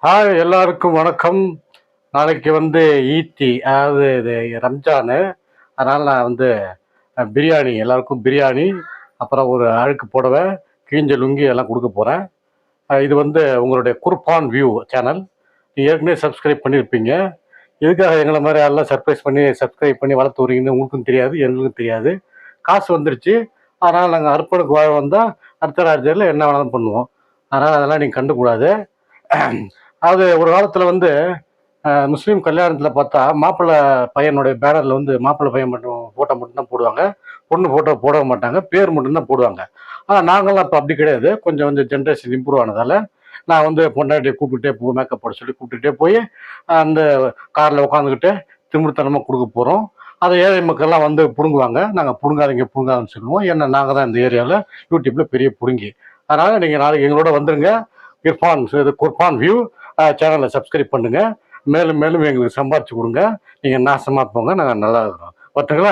Hi எல்லாருக்கும் வணக்கம். நாளைக்கு வந்து ஈத்தி, அதாவது இது ரம்ஜானு. அதனால் நான் வந்து பிரியாணி, எல்லாருக்கும் பிரியாணி, அப்புறம் ஒரு அழுக்கு புடவை, கிழிஞ்ச லுங்கி எல்லாம் கொடுக்க போகிறேன். இது வந்து உங்களுடைய குர்பான் வியூ சேனல். நீங்கள் ஏற்கனவே சப்ஸ்கிரைப் பண்ணியிருப்பீங்க. எதுக்காக எங்களை மாதிரி எல்லாம் சர்ப்ரைஸ் பண்ணி சப்ஸ்கிரைப் பண்ணி வளர்த்து வரீங்கன்னு உங்களுக்கும் தெரியாது, எங்களுக்கும் தெரியாது. காசு வந்துருச்சு. அதனால் நாங்கள் அர்ப்பணுக்கு வாழ வந்தால் அடுத்த ராஜ்யத்தில் என்ன வேணாலும் பண்ணுவோம். அதனால் அதெல்லாம் நீங்கள் கண்டுக்கூடாது. அது ஒரு காலத்தில் வந்து முஸ்லீம் கல்யாணத்தில் பார்த்தா மாப்பிள்ளை பையனுடைய பேனரில் வந்து மாப்பிள்ளை பையன் மட்டும் ஃபோட்டோ மட்டும்தான் போடுவாங்க, பொண்ணு ஃபோட்டோ போட மாட்டாங்க, பேர் மட்டும்தான் போடுவாங்க. ஆனால் நாங்களாம் இப்போ அப்படி கிடையாது. கொஞ்சம் கொஞ்சம் ஜென்ரேஷன் இம்ப்ரூவ் ஆனதால் நான் வந்து பொண்டாட்டியை கூப்பிட்டுட்டே போய் மேக்கப் போட சொல்லி கூப்பிட்டுட்டே போய் அந்த காரில் உட்காந்துக்கிட்டு திமிர்த்தனமாக கொடுக்க போகிறோம். அதை ஏழை மக்கள்லாம் வந்து பிடுங்குவாங்க. நாங்கள் பிடுங்காதீங்க பிடுங்காதுன்னு சொல்லுவோம். ஏன்னா நாங்கள் தான் இந்த ஏரியாவில் யூடியூப்பில் பெரிய பிடுங்கி. அதனால் நீங்கள் நாளைக்கு எங்களோட வந்துடுங்க. குர்பான் வியூ சேனலை சப்ஸ்கிரைப் பண்ணுங்கள். மேலும் மேலும் எங்களுக்கு சம்பாரிச்சு கொடுங்க. நீங்கள் நாசமாக போங்க, நாங்கள் நல்லா இருக்கிறோம். பார்த்துங்களா?